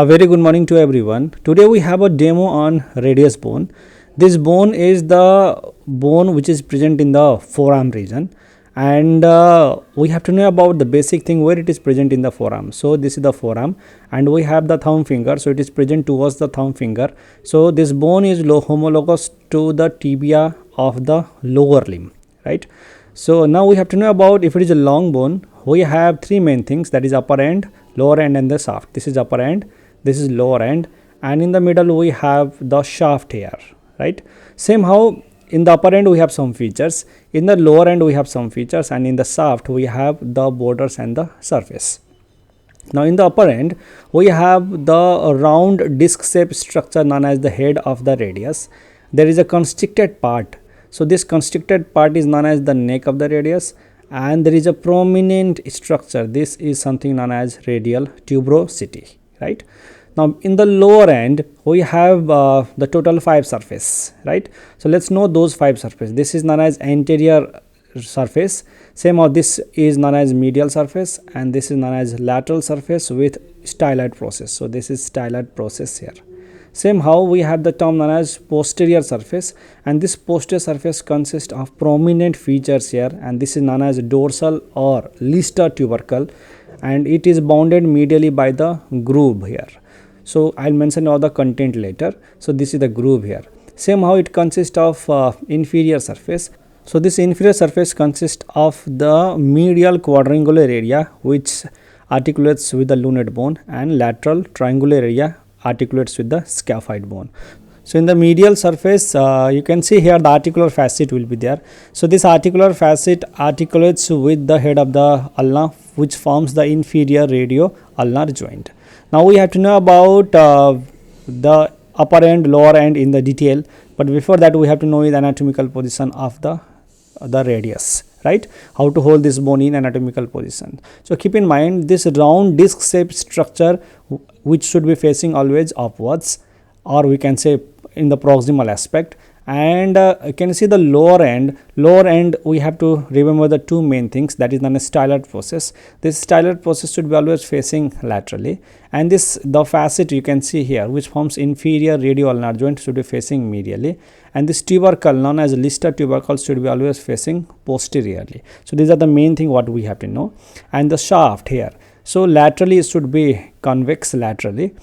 A very good morning to everyone. Today we have a demo on radius bone. This bone is the bone which is present in the forearm region, and we have to know about the basic thing where it is present in the forearm. So this is the forearm, and we have the thumb finger, so it is present towards the thumb finger. So this bone is homologous to the tibia of the lower limb, right? So now we have to know about if it is a long bone. We have three main things, that is upper end, lower end and the shaft. This is upper end, this is lower end, and in the middle we have the shaft here, right? Same how in the upper end we have some features, in the lower end we have some features, and in the shaft we have the borders and the surface. Now in the upper end we have the round disc shaped structure known as the head of the radius. There is a constricted part, so this constricted part is known as the neck of the radius, and there is a prominent structure. This is something known as radial tuberosity, right? Now in the lower end we have the total 5 surface, right? So let's know those 5 surface. This is known as anterior surface, same how this is known as medial surface, and this is known as lateral surface with styloid process. So this is styloid process here. Same how we have the term known as posterior surface, and this posterior surface consists of prominent features here, and this is known as dorsal or Lister tubercle, and it is bounded medially by the groove here. So I'll mention all the content later. So this is the groove here. Same how it consists of inferior surface. So this inferior surface consists of the medial quadrangular area which articulates with the lunate bone, and lateral triangular area articulates with the scaphoid bone. So in the medial surface you can see here the articular facet will be there. So this articular facet articulates with the head of the ulna which forms the inferior radio ulnar joint. Now we have to know about the upper end, lower end in the detail, but before that we have to know the anatomical position of the radius, right? How to hold this bone in anatomical position. So keep in mind this round disc shaped structure which should be facing always upwards, or we can say in the proximal aspect. And you can see the lower end we have to remember the two main things, that is known as styloid process. This styloid process should be always facing laterally, and the facet you can see here which forms inferior radio ulnar joint should be facing medially, and this tubercle known as Lister tubercle should be always facing posteriorly. So these are the main thing what we have to know. And the shaft here, so laterally it should be convex laterally.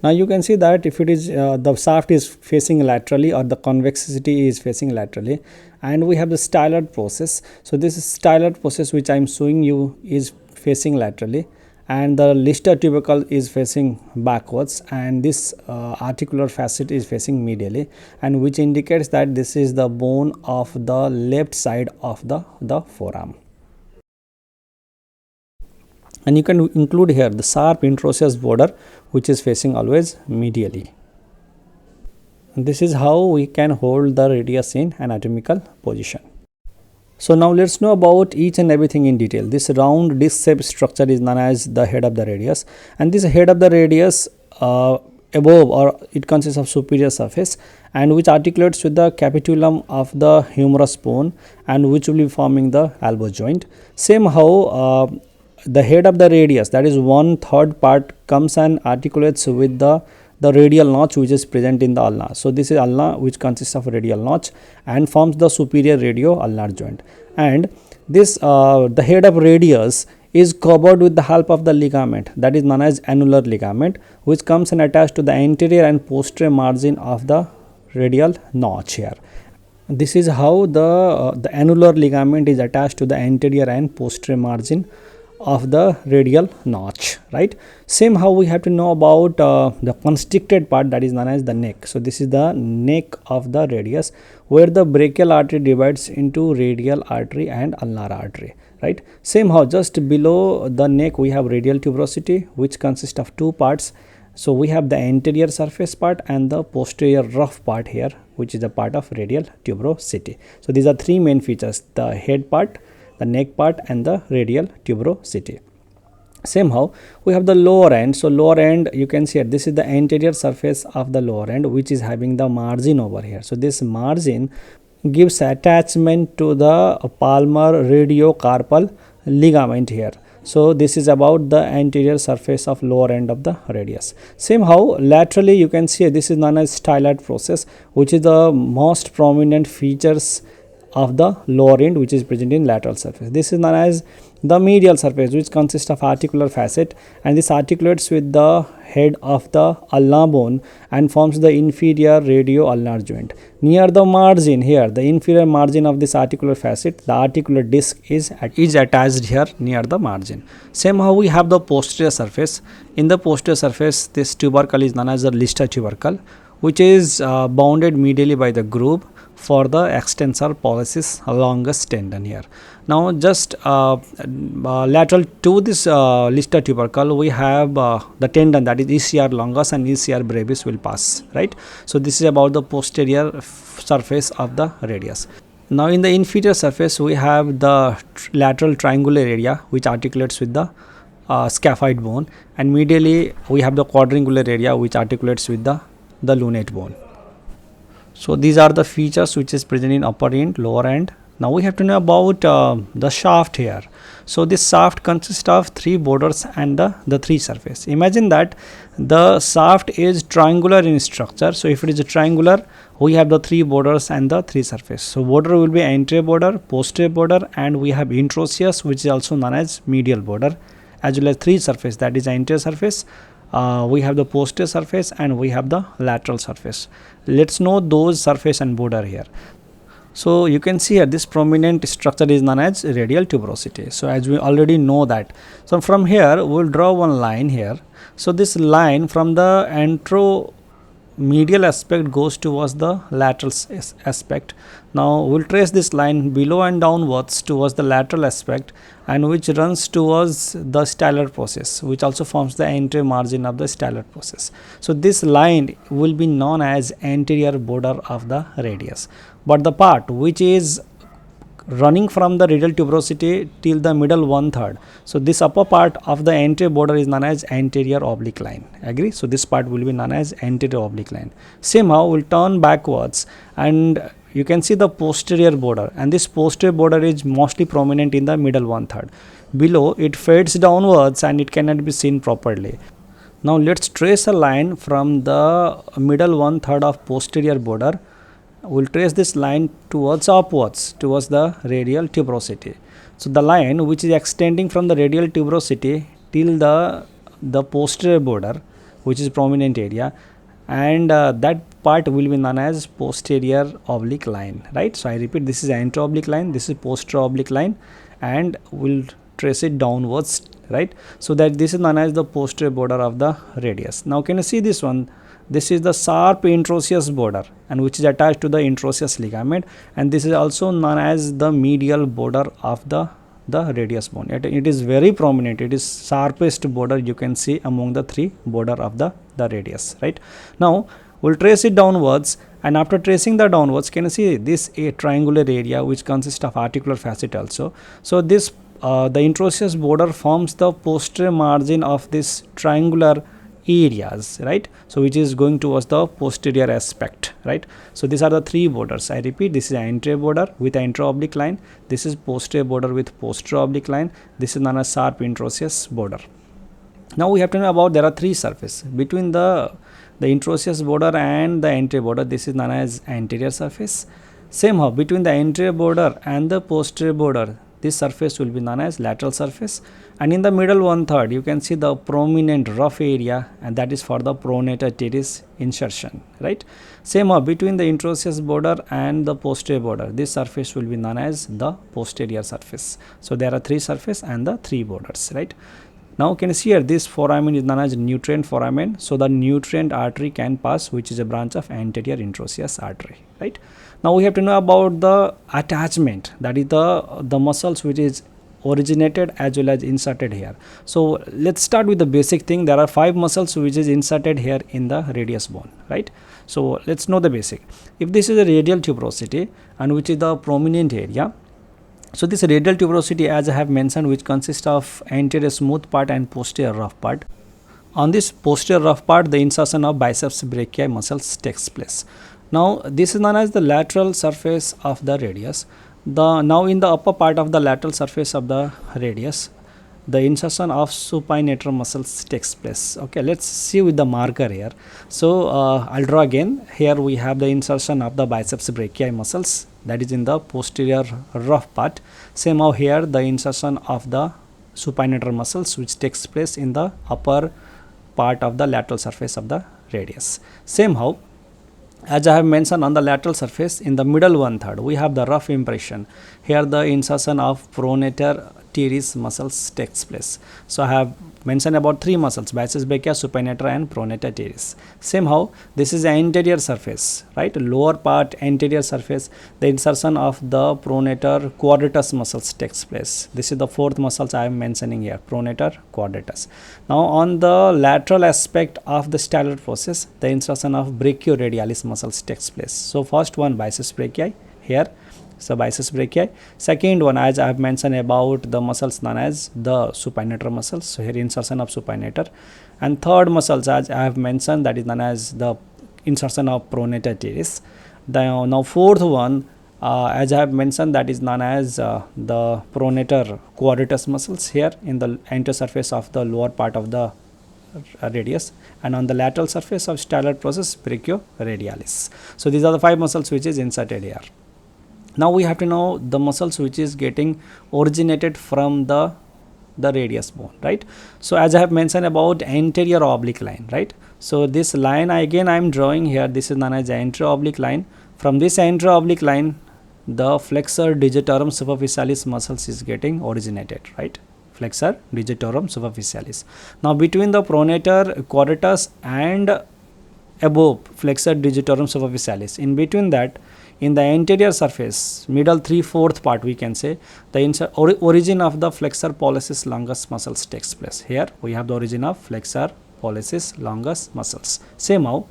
Now you can see that if it is the shaft is facing laterally, or the convexity is facing laterally, and we have the styloid process. So this is styloid process which I am showing you is facing laterally, and the Lister tubercle is facing backwards, and this articular facet is facing medially, and which indicates that this is the bone of the left side of the forearm. And you can include here the sharp interosseous border which is facing always medially. And this is how we can hold the radius in anatomical position. So now let's know about each and everything in detail. This round disc shaped structure is known as the head of the radius, and this head of the radius above, or it consists of superior surface, and which articulates with the capitulum of the humerus bone, and which will be forming the elbow joint. Same how the head of the radius, that is 1/3 part, comes and articulates with the radial notch which is present in the ulna. So this is ulna which consists of radial notch and forms the superior radio ulnar joint. And this the head of radius is covered with the help of the ligament, that is known as annular ligament, which comes and attached to the anterior and posterior margin of the radial notch here. This is how the annular ligament is attached to the anterior and posterior margin of the radial notch, right? Same how we have to know about the constricted part, that is known as the neck. So this is the neck of the radius where the brachial artery divides into radial artery and ulnar artery, right? Same how just below the neck we have radial tuberosity which consists of 2 parts. So we have the anterior surface part and the posterior rough part here, which is a part of radial tuberosity. So these are 3 main features: the head part, the neck part, and the radial tuberosity. Same how we have the lower end. So lower end, you can see this is the anterior surface of the lower end which is having the margin over here. So this margin gives attachment to the palmar radiocarpal ligament here. So this is about the anterior surface of lower end of the radius. Same how laterally you can see this is known as styloid process, which is the most prominent features of the lower end which is present in lateral surface. This is known as the medial surface, which consists of articular facet, and this articulates with the head of the ulnar bone and forms the inferior radio-ulnar joint. Near the margin here, the inferior margin of this articular facet, the articular disc is attached here near the margin. Same how we have the posterior surface. In the posterior surface, this tubercle is known as the Lister tubercle, which is bounded medially by the groove for the extensor pollicis longus tendon here. Now just lateral to this Lister tubercle, we have the tendon, that is ECR longus and ECR brevis will pass, right? So this is about the posterior surface of the radius. Now in the inferior surface, we have the lateral triangular area which articulates with the scaphoid bone, and medially we have the quadrangular area which articulates with the lunate bone. So these are the features which is present in upper end, lower end. Now we have to know about the shaft here. So this shaft consists of 3 borders and the 3 surface. Imagine that the shaft is triangular in structure. So if it is a triangular, we have the 3 borders and the 3 surface. So border will be anterior border, posterior border, and we have introosseous, which is also known as medial border, as well as 3 surface, that is anterior surface, we have the posterior surface, and we have the lateral surface. Let's know those surface and border here. So you can see here this prominent structure is known as radial tuberosity. So as we already know that, so from here we will draw one line here. So this line from the anteromedial aspect goes towards the lateral aspect. Now we will trace this line below and downwards towards the lateral aspect, and which runs towards the styloid process, which also forms the anterior margin of the styloid process. So this line will be known as anterior border of the radius. But the part which is running from the radial tuberosity till the middle 1/3, so this upper part of the anterior border is known as anterior oblique line. Agree? So this part will be known as anterior oblique line. Same how we'll turn backwards, and you can see the posterior border, and this posterior border is mostly prominent in the middle 1/3. Below it fades downwards and it cannot be seen properly. Now let's trace a line from the middle 1/3 of posterior border. We'll trace this line towards upwards towards the radial tuberosity. So the line which is extending from the radial tuberosity till the posterior border, which is prominent area, and that part will be known as posterior oblique line, right? So I repeat, this is anterior oblique line, this is posterior oblique line, and we'll trace it downwards, right? So that this is known as the posterior border of the radius. Now can you see this one? This is the sharp introosseous border, and which is attached to the introosseous ligament, and this is also known as the medial border of the radius bone. It is very prominent. It is sharpest border you can see among the 3 border of the radius, right? Now we'll trace it downwards, and after tracing the downwards, can you see this a triangular area which consists of articular facet also. So this the introosseous border forms the posterior margin of this triangular areas, right? So which is going towards the posterior aspect, right? So these are the 3 borders. I repeat, this is anterior border with anterior oblique line, this is posterior border with posterior oblique line, this is known as sharp introosseous border. Now we have to know about there are 3 surfaces between the introosseous border and the anterior border. This is known as anterior surface. Same how between the anterior border and the posterior border, this surface will be known as lateral surface, and in the middle 1/3 you can see the prominent rough area, and that is for the pronator teres insertion, right? Same how between the introosseous border and the posterior border, this surface will be known as the posterior surface. So there are 3 surface and the 3 borders, right? Now can you see here this foramen is known as nutrient foramen. So the nutrient artery can pass, which is a branch of anterior introosseous artery, right? Now we have to know about the attachment, that is the muscles which is originated as well as inserted here. So let's start with the basic thing. There are 5 muscles which is inserted here in the radius bone, right? So let's know the basic. If this is a radial tuberosity, and which is the prominent area, so this radial tuberosity, as I have mentioned, which consists of anterior smooth part and posterior rough part. On this posterior rough part, the insertion of biceps brachii muscles takes place. Now this is known as the lateral surface of the radius. Now in the upper part of the lateral surface of the radius, the insertion of supinator muscles takes place. Okay, let's see with the marker here. So I'll draw again. Here we have the insertion of the biceps brachii muscles, that is in the posterior rough part. Same how here the insertion of the supinator muscles which takes place in the upper part of the lateral surface of the radius. Same how, as I have mentioned, on the lateral surface in the middle 1/3 we have the rough impression. Here the insertion of pronator teres muscles takes place. So I have mentioned about three muscles: biceps brachii, supinator and pronator teres. Same how, this is the anterior surface, right? Lower part anterior surface, the insertion of the pronator quadratus muscles takes place. This is the fourth muscles I am mentioning here, pronator quadratus. Now on the lateral aspect of the styloid process, the insertion of brachioradialis muscles takes place. So first one, biceps brachii here. So biceps brachii. Second one, as I have mentioned about the muscles known as the supinator muscles. So here insertion of supinator. And third muscles, as I have mentioned, that is known as the insertion of pronator teres. Now fourth one, as I have mentioned, that is known as the pronator quadratus muscles here in the anterior surface of the lower part of the radius, and on the lateral surface of styloid process, brachioradialis. So these are the five muscles which is inserted here. Now we have to know the muscles which is getting originated from the radius bone, right? So as I have mentioned about anterior oblique line, right? So this line again I am drawing here, this is known as anterior oblique line. From this anterior oblique line, the flexor digitorum superficialis muscles is getting originated, right? Flexor digitorum superficialis. Now between the pronator quadratus and above flexor digitorum superficialis, in between that, in the anterior surface, middle 3/4 part, we can say the origin of the flexor pollicis longus muscles takes place. Here we have the origin of flexor pollicis longus muscles. Same how,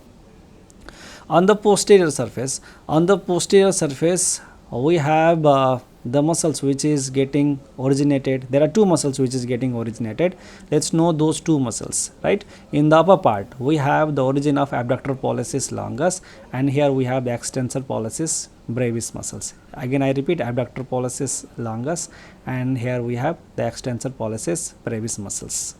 on the posterior surface, we have the muscles which is getting originated. There are two muscles which is getting originated. Let's know those two muscles, right? In the upper part we have the origin of abductor pollicis longus, and here we have the extensor pollicis brevis muscles. Again I repeat, abductor pollicis longus, and here we have the extensor pollicis brevis muscles.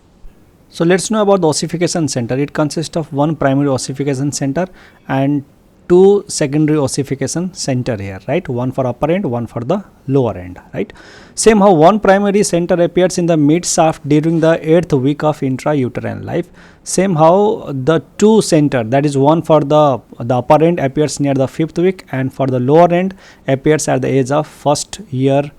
So let's know about the ossification center. It consists of one primary ossification center and two secondary ossification center here, right? One for upper end, one for the lower end, right? Same how, one primary center appears in the mid shaft during the 8th week of intrauterine life. Same how, the two center, that is one for the upper end, appears near the 5th week, and for the lower end appears at the age of 1st year,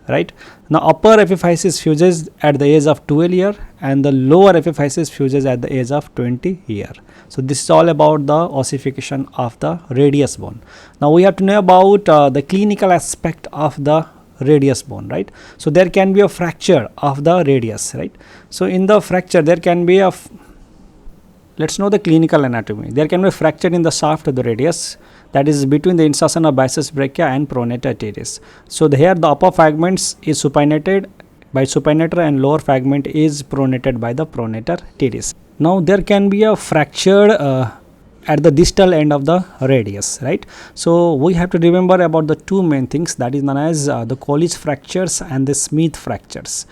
right? Now upper epiphysis fuses at the age of 12 year, and the lower epiphysis fuses at the age of 20 year. So this is all about the ossification of the radius bone. Now we have to know about the clinical aspect of the radius bone, right? So there can be a fracture of the radius, right? So in the fracture there can be a let's know the clinical anatomy. There can be a fracture in the shaft of the radius, that is between the insertion of biceps brachii and pronator teres. So here the upper fragments is supinated by supinator and lower fragment is pronated by the pronator teres. Now there can be a fracture at the distal end of the radius, right? So we have to remember about the two main things, that is known as the Colles fractures and the Smith fractures.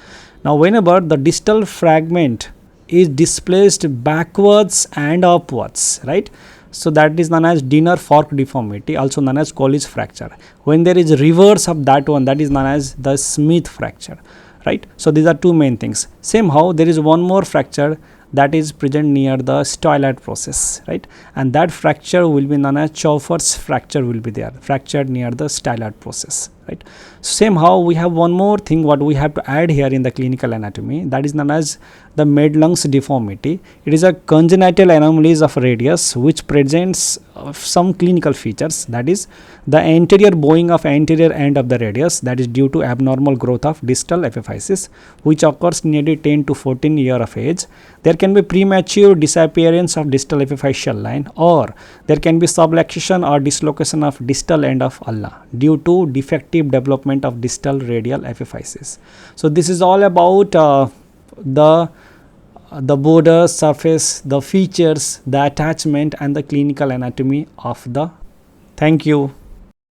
Now whenever the distal fragment is displaced backwards and upwards, right? So that is known as Diener fork deformity, also known as Colles fracture. When there is reverse of that one, that is known as the Smith fracture, right? So these are two main things. Same how, there is one more fracture that is present near the styloid process, right? And that fracture will be known as Chauffeur's fracture will be there, fractured near the styloid process, right? Same how, we have one more thing what we have to add here in the clinical anatomy, that is known as the Madelung's deformity. It is a congenital anomalies of radius which presents some clinical features, that is the anterior bowing of anterior end of the radius, that is due to abnormal growth of distal epiphysis which occurs nearly 10 to 14 year of age. There can be premature disappearance of distal epiphyseal line, or there can be subluxation or dislocation of distal end of ulna due to defective development of distal radial epiphysis. So this is all about the border surface, the features, the attachment and the clinical anatomy of the. Thank you.